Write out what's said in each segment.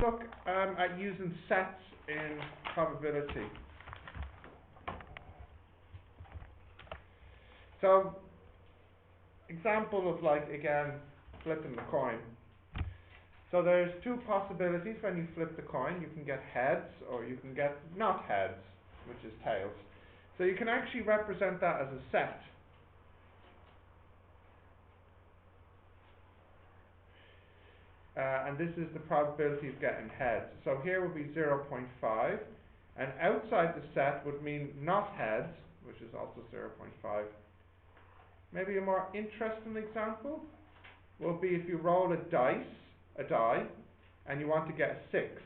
look at using sets in probability. So, example of, like, again, flipping the coin. So there's two possibilities when you flip the coin. You can get heads, or you can get not heads, which is tails. So you can actually represent that as a set. And this is the probability of getting heads. So here would be 0.5, and outside the set would mean not heads, which is also 0.5. Maybe a more interesting example will be if you roll a die, and you want to get a 6.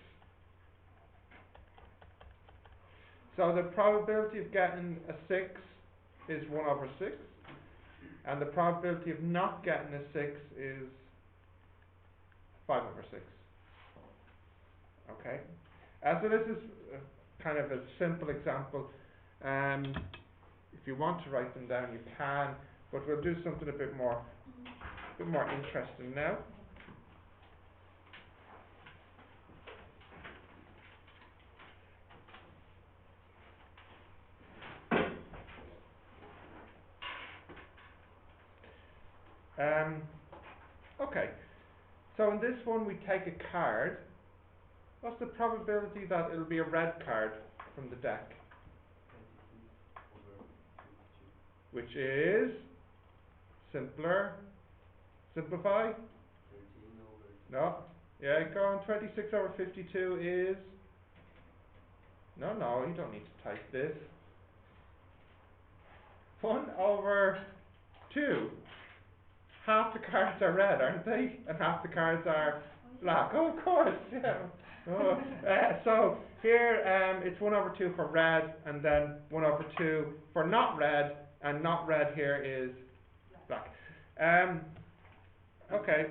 So the probability of getting a 6 is 1 over 6, and the probability of not getting a 6 is 5 over 6. Okay? So this is kind of a simple example. If you want to write them down, you can, but we'll do something a bit more interesting now. Okay, so in this one we take a card. What's the probability that it'll be a red card from the deck? Which is simplify? 13 over. No. Yeah, go on. 26 over 52 is... No, you don't need to type this. 1 over 2. Half the cards are red, aren't they? And half the cards are black. Oh, of course, yeah. Oh. So here it's 1 over 2 for red, and then 1 over 2 for not red, and not red here is black. Okay.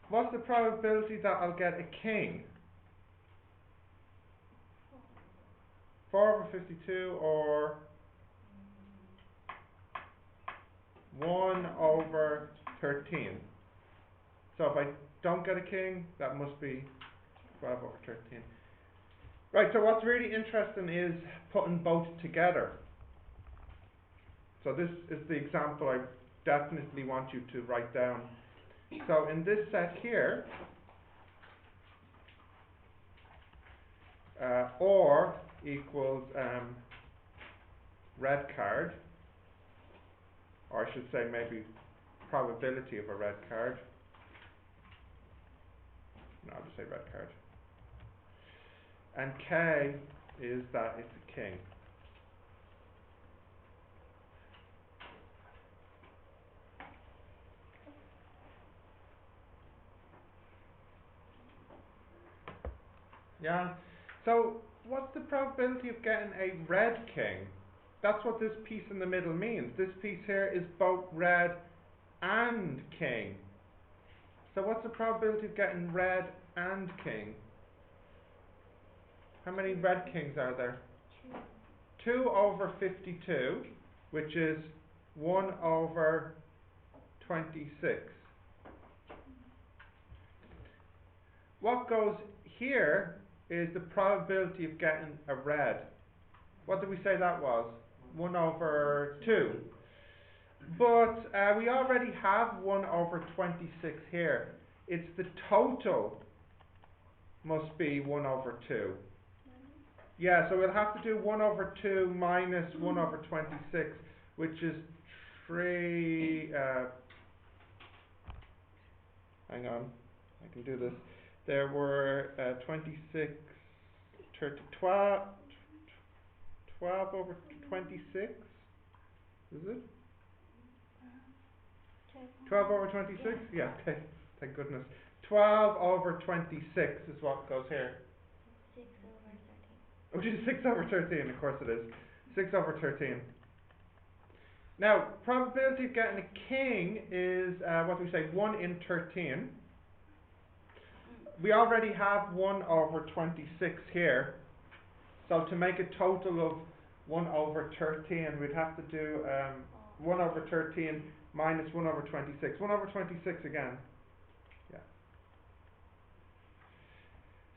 What's the probability that I'll get a king? 4 over 52 or 1 over 13. So if I don't get a king, that must be 12 over 13. Right, so what's really interesting is putting both together. So this is the example I definitely want you to write down. So in this set here, or equals red card, or I should say maybe probability of a red card. No, I'll just say red card. And K is that it's a king. Yeah. So what's the probability of getting a red king? That's what this piece in the middle means. This piece here is both red and king. So what's the probability of getting red and king? How many red kings are there? 2 over 52, which is 1 over 26. What goes here is the probability of getting a red. What did we say that was? 1 over 2. But we already have 1 over 26 here. It's the total must be 1 over 2. Yeah, so we'll have to do 1 over 2 minus 1 over 26, which is 3... hang on, I can do this. There were 26, 30, 12 over 26, is it? 12 over 26? Yeah, thank goodness. 12 over 26 is what goes here. 6 over 13. Which is 6 over 13, of course it is. 6 over 13. Now, probability of getting a king is, what do we say, 1 in 13. We already have 1 over 26 here. So to make a total of 1 over 13, we'd have to do 1 over 13 minus 1 over 26. 1 over 26 again. Yeah.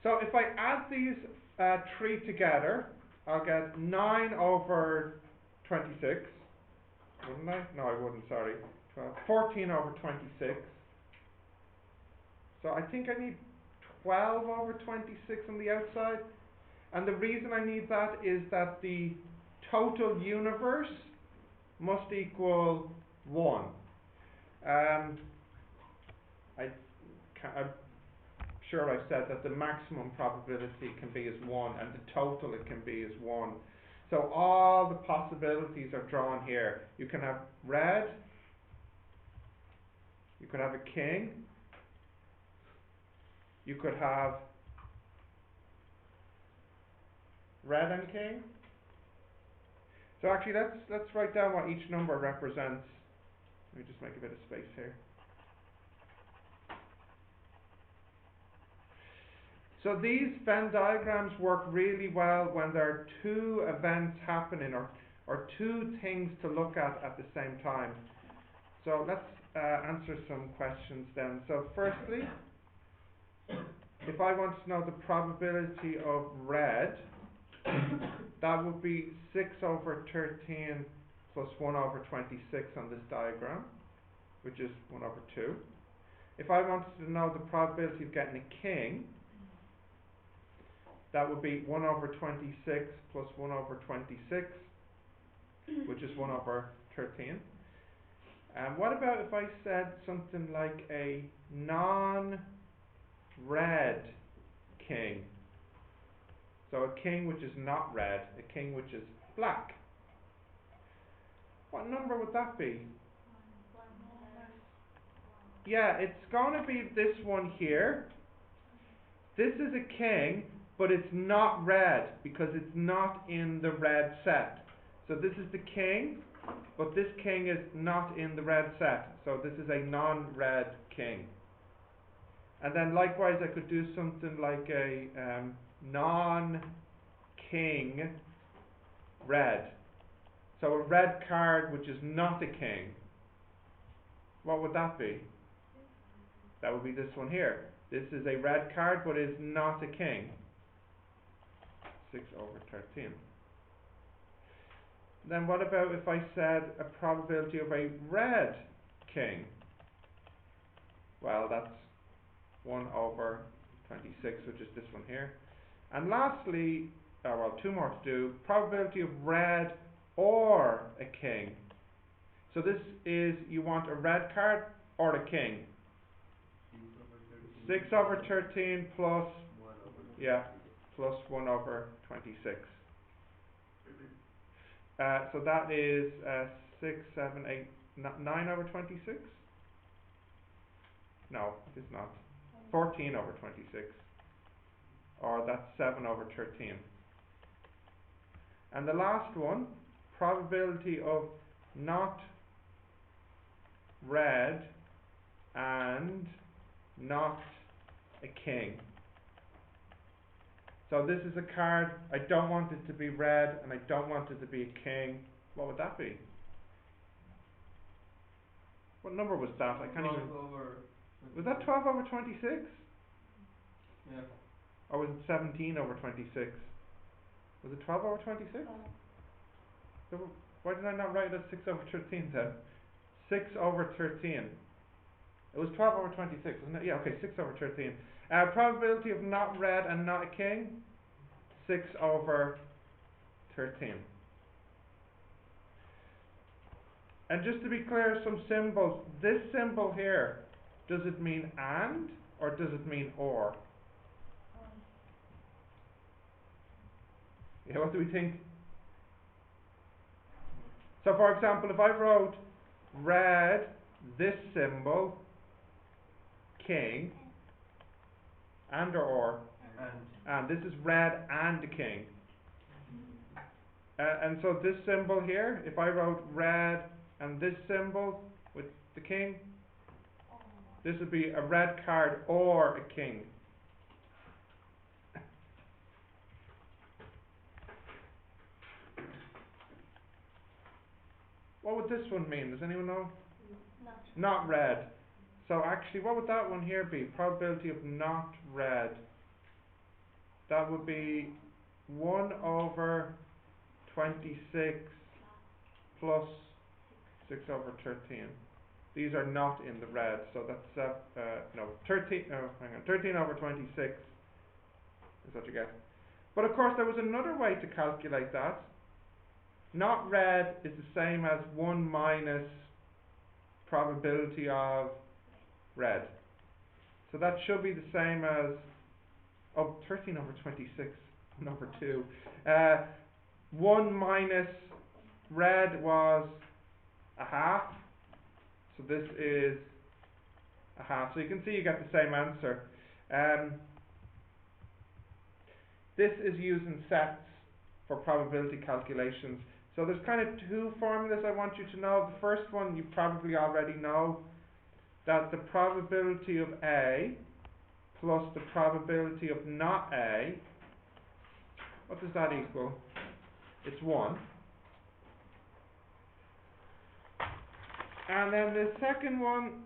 So if I add these three together, I'll get 9 over 26, wouldn't I? No, I wouldn't, sorry. 14 over 26. So I think I need 12 over 26 on the outside. And the reason I need that is that the total universe must equal 1. I'm sure I've said that the maximum probability can be as 1 and the total it can be as 1. So all the possibilities are drawn here. You can have red, you could have a king, you could have red and king. So actually let's write down what each number represents. Let me just make a bit of space here. So these Venn diagrams work really well when there are two events happening or two things to look at the same time. So let's answer some questions then. So firstly, if I want to know the probability of red, that would be 6 over 13 plus 1 over 26 on this diagram, which is 1 over 2. If I wanted to know the probability of getting a king, that would be 1 over 26 plus 1 over 26, which is 1 over 13. What about if I said something like a non-red king? So a king which is not red, a king which is black. What number would that be? Yeah, it's going to be this one here. This is a king, but it's not red because it's not in the red set. So this is the king, but this king is not in the red set. So this is a non-red king. And then likewise I could do something like a non-king red. So a red card which is not a king. What would that be? That would be this one here. This is a red card but is not a king. 6 over 13. Then what about if I said a probability of a red king? Well, that's 1 over 26, which is this one here. And lastly, two more to do, probability of red or a king. So this is, you want a red card or a king. 6 over 13 plus 1 over 26. Yeah, plus 1 over 26. So that is 6, 7, 8, 9 over 26? No, it is not. 14 over 26. Or that's 7 over 13. And the last one, probability of not red and not a king. So this is a card, I don't want it to be red and I don't want it to be a king. What would that be? What number was that? I can't even... Was that 12 over 26? Yeah. Or was it 17 over 26? Was it 12 over 26? So why did I not write it as 6 over 13 then? 6 over 13. It was 12 over 26, wasn't it? Yeah, okay, 6 over 13. Probability of not red and not a king? 6 over 13. And just to be clear, some symbols. This symbol here, does it mean and or does it mean or? Yeah, what do we think? So for example, if I wrote red, this symbol, king, and or? And this is red and a king. And so this symbol here, if I wrote red and this symbol with the king, this would be a red card or a king. What would this one mean? Does anyone know? Not red. So actually, what would that one here be? Probability of not red. That would be 1 over 26 plus 6 over 13. These are not in the red, so that's, 13 over 26 is what you get. But of course, there was another way to calculate that. Not red is the same as 1 minus probability of red. So that should be the same as, 13 over 26, number 2. 1 minus red was a half, so this is a half. So you can see you get the same answer. This is using sets for probability calculations. So there's kind of two formulas I want you to know. The first one you probably already know, that the probability of A plus the probability of not A, what does that equal? It's 1. And then the second one,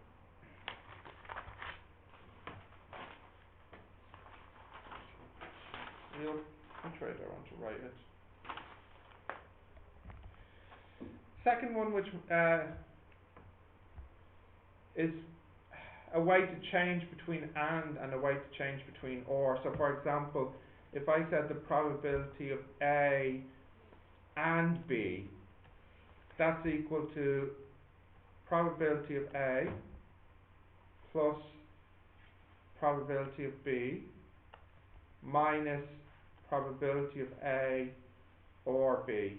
which way do I want to write it? Second one, which is a way to change between and a way to change between or. So for example, if I said the probability of A and B, that's equal to probability of A plus probability of B minus probability of A or B.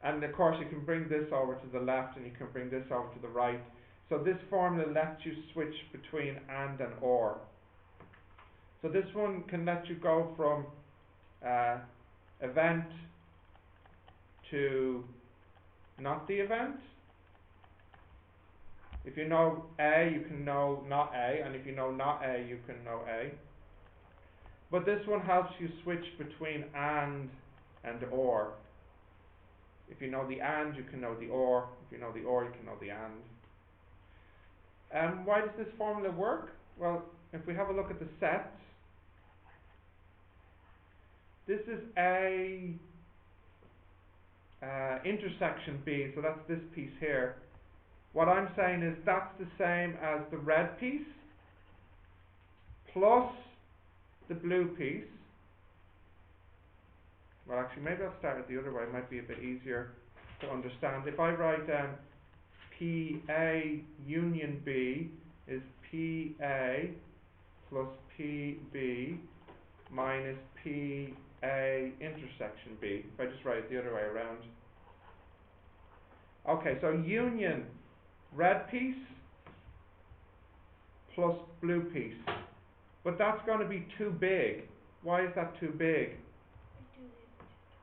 And of course you can bring this over to the left and you can bring this over to the right. So this formula lets you switch between and or. So this one can let you go from event to not the event. If you know A, you can know not A, and if you know not A, you can know A. But this one helps you switch between and or. If you know the and, you can know the or. If you know the or, you can know the and. Why does this formula work? Well, if we have a look at the sets, this is A intersection B, so that's this piece here. What I'm saying is that's the same as the red piece plus the blue piece. Well, actually, maybe I'll start it the other way. It might be a bit easier to understand. If I write PA union B is PA plus PB minus PA intersection B. If I just write it the other way around. Okay, so union red piece plus blue piece. But that's going to be too big. Why is that too big?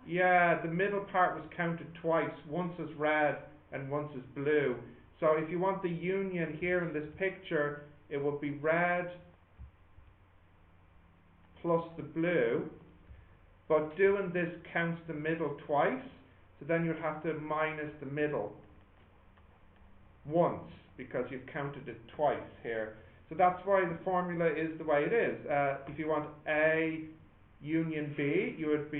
Yeah, the middle part was counted twice, once as red and once as blue. So if you want the union here in this picture, it would be red plus the blue, but doing this counts the middle twice, so then you'd have to minus the middle once, because you've counted it twice here. So that's why the formula is the way it is. If you want A union B, you would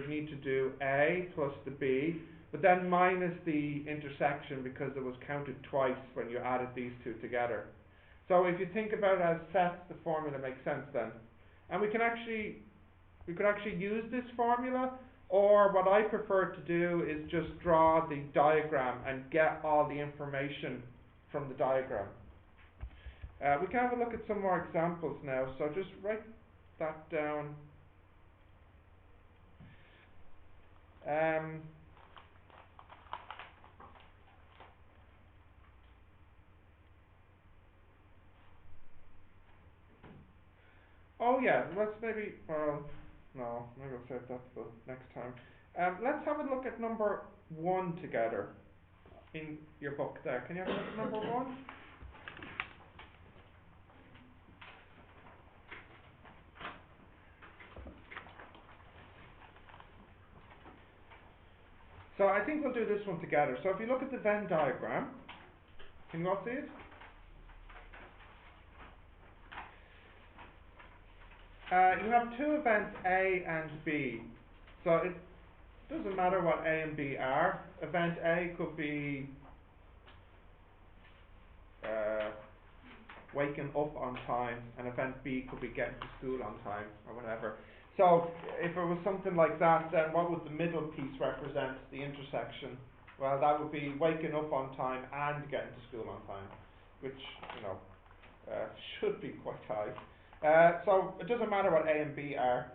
need to do A plus the B, but then minus the intersection because it was counted twice when you added these two together. So if you think about it as sets, the formula makes sense then. And we could actually use this formula, or what I prefer to do is just draw the diagram and get all the information from the diagram. We can have a look at some more examples now, so just write that down. Oh yeah, let's maybe, no, maybe I'll save that for next time. Let's have a look at number 1 together in your book there. Can you have a look at number 1? So I think we'll do this one together. So if you look at the Venn diagram, can you all see it? You have two events A and B. So it doesn't matter what A and B are. Event A could be uh, waking up on time, and event B could be getting to school on time, or whatever. So if it was something like that, then what would the middle piece represent, the intersection? Well, that would be waking up on time and getting to school on time, which, you know, should be quite high. So it doesn't matter what A and B are.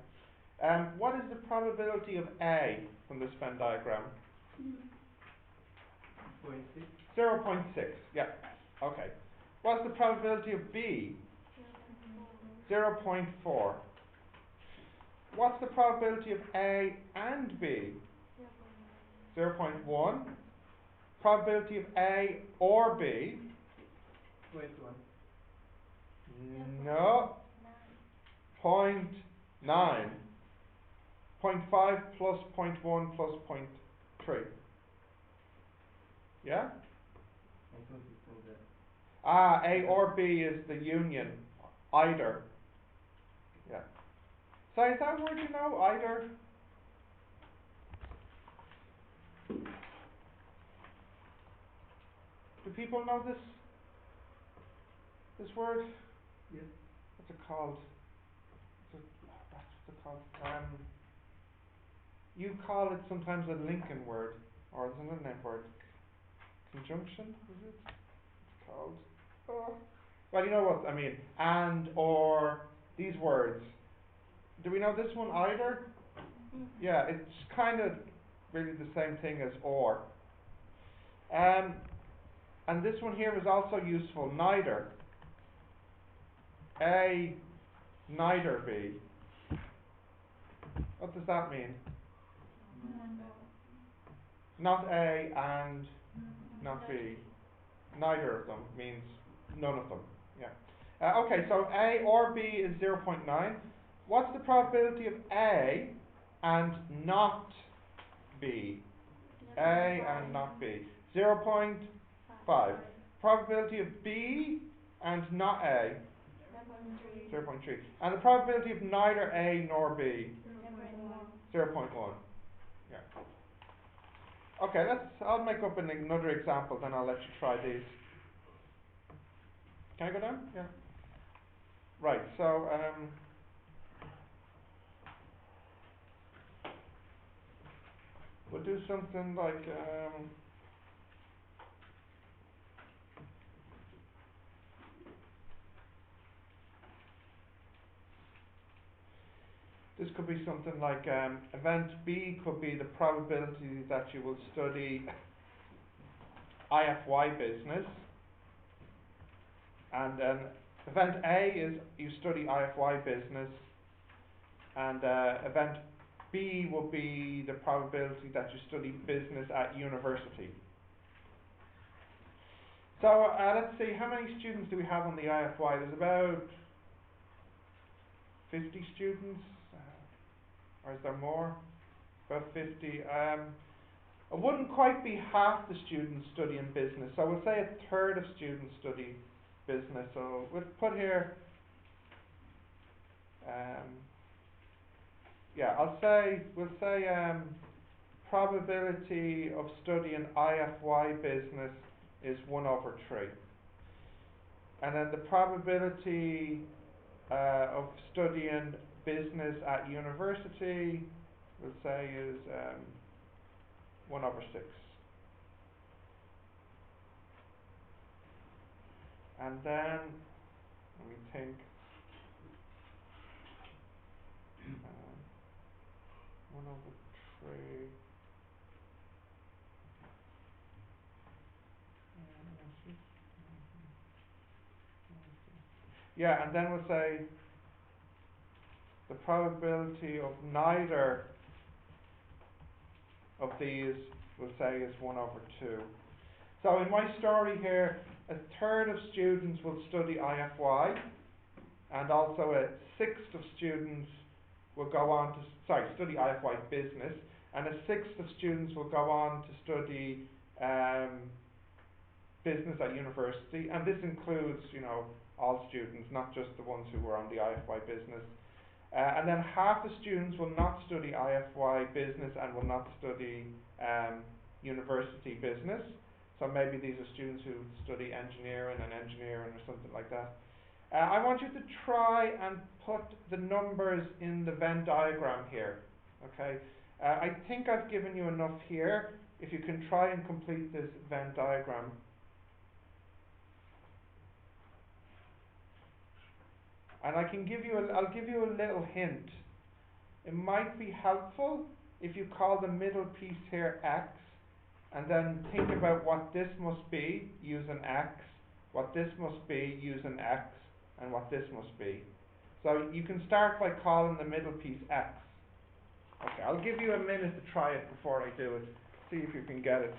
What is the probability of A from this Venn diagram? 0.6. 0.6, yeah, okay. What's the probability of B? 0.4. What's the probability of A and B? 0.1. Probability of A or B? 0.1. No. 0.9. 0.5 plus 0.1 plus 0.3. Yeah? I thought you said that. A or B is the union. Either. Yeah. So is that a word you know? Either? Do people know this word? Yes. What's it called? What's it called? You call it sometimes a Lincoln word, or there's another name for it. Conjunction, is it? It's called. Oh. Well, you know what I mean. And, or, these words. Do we know this one either? Yeah, it's kind of really the same thing as or. And this one here is also useful. Neither. A, neither B. What does that mean? Not A and not B. Neither of them means none of them. Yeah. Okay, so A or B is 0.9. What's the probability of A and not B? A and not B. 0.5. Probability of B and not A? 0.3. And the probability of neither A nor B? 0.1. Yeah. Okay, I'll make up another example, then I'll let you try these. Can I go down? Yeah. Right, so, we'll do something like, this could be something like, event B could be the probability that you will study IFY business, and then event A is you study IFY business, and event B will be the probability that you study business at university. So let's see, how many students do we have on the IFY? There's about 50 students, or is there more? About 50. It wouldn't quite be half the students studying business, so we'll say a third of students study business. So we'll put here, yeah, we'll say probability of studying IFY business is 1/3. And then the probability of studying business at university, we'll say is 1/6. And then, let me think, 1/3. Yeah, and then we'll say the probability of neither of these, we'll say, is 1/2. So in my story here, a third of students will study IFY, and also a sixth of students will go on to, study IFY business, and a sixth of students will go on to study business at university, and this includes, all students, not just the ones who were on the IFY business. And then half the students will not study IFY business and will not study university business. So maybe these are students who study engineering or something like that. I want you to try and put the numbers in the Venn diagram here. Okay. I think I've given you enough here. If you can try and complete this Venn diagram. And I'll give you a little hint. It might be helpful if you call the middle piece here X, and then think about what this must be using X, what this must be using X, and what this must be. So you can start by calling the middle piece X. Okay, I'll give you a minute to try it before I do it. See if you can get it.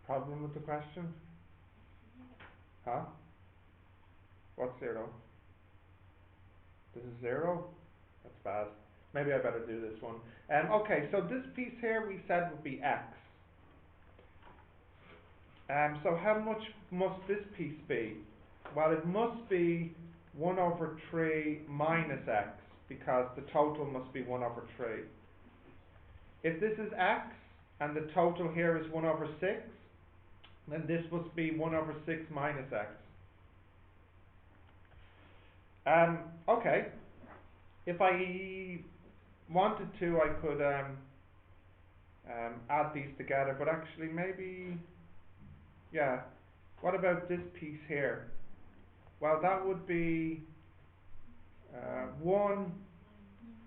Problem with the question? Huh? What's 0? This is 0? That's bad. Maybe I better do this one. Okay, so this piece here we said would be X. So how much must this piece be? Well, it must be 1 over 3 minus X, because the total must be 1 over 3. If this is X, and the total here is 1 over 6, then this must be 1 over 6 minus X. Okay. If I wanted to, I could add these together, but actually maybe, yeah. What about this piece here? Well, that would be 1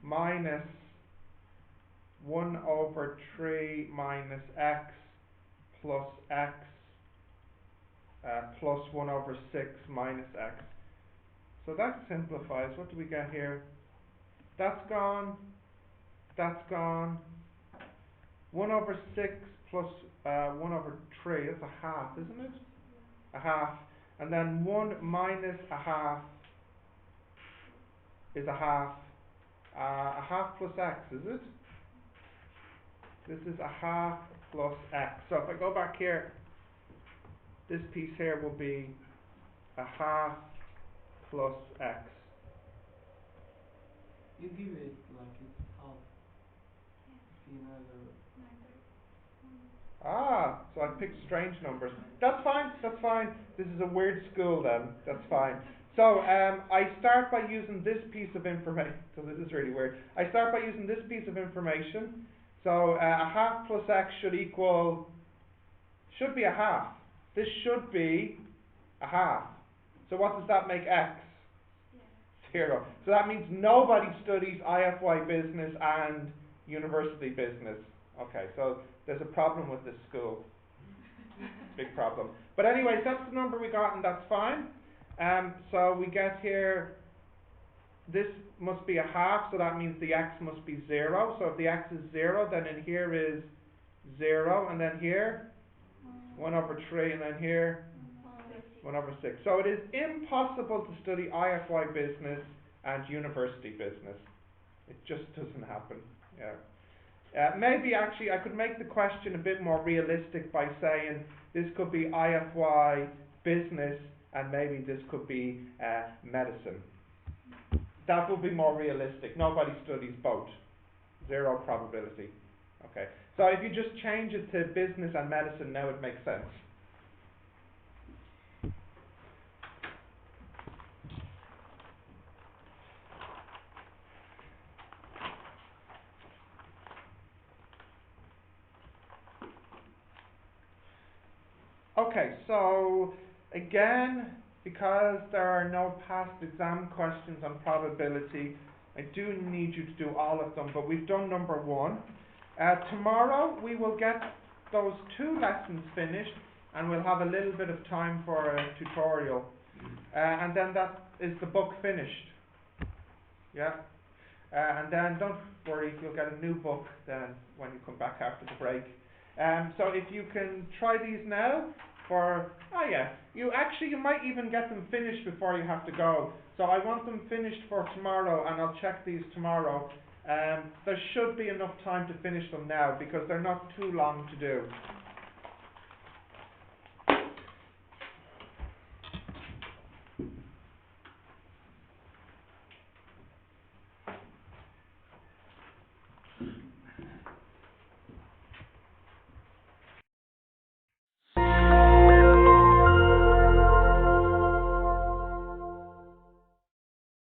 minus 1 over 3 minus X plus X plus 1 over 6 minus X. So that simplifies. What do we get here? That's gone. That's gone. 1 over 6 plus 1 over 3. That's a half, isn't it? A half. And then 1 minus a half is a half. A half plus X, is it? This is a half plus X. So if I go back here, this piece here will be a half plus X. You give it like it's half. Yeah. See another. Ah, so I picked strange numbers. That's fine, that's fine. This is a weird school then. That's fine. So I start by using this piece of information. So this is really weird. I start by using this piece of information. So a half plus X should be a half. This should be a half. So what does that make X? Yeah. 0. So that means nobody studies IFY business and university business. Okay, so there's a problem with this school. Big problem. But anyways, that's the number we got, and that's fine. So we get here, this must be a half, so that means the X must be 0. So if the X is 0, then in here is 0, and then here 1 over 3, and then here 1 over 6. So it is impossible to study IFY business and university business. It just doesn't happen. Yeah. Maybe actually I could make the question a bit more realistic by saying this could be IFY business and maybe this could be medicine. That would be more realistic. Nobody studies both. 0 probability. Okay. So if you just change it to business and medicine, now it makes sense. Okay. Okay, so again, because there are no past exam questions on probability, I do need you to do all of them, but we've done number 1. Tomorrow we will get those 2 lessons finished, and we'll have a little bit of time for a tutorial. And then that is the book finished. Yeah. And then don't worry, you'll get a new book then when you come back after the break. So if you can try these now for, you might even get them finished before you have to go. So I want them finished for tomorrow, and I'll check these tomorrow. There should be enough time to finish them now because they're not too long to do.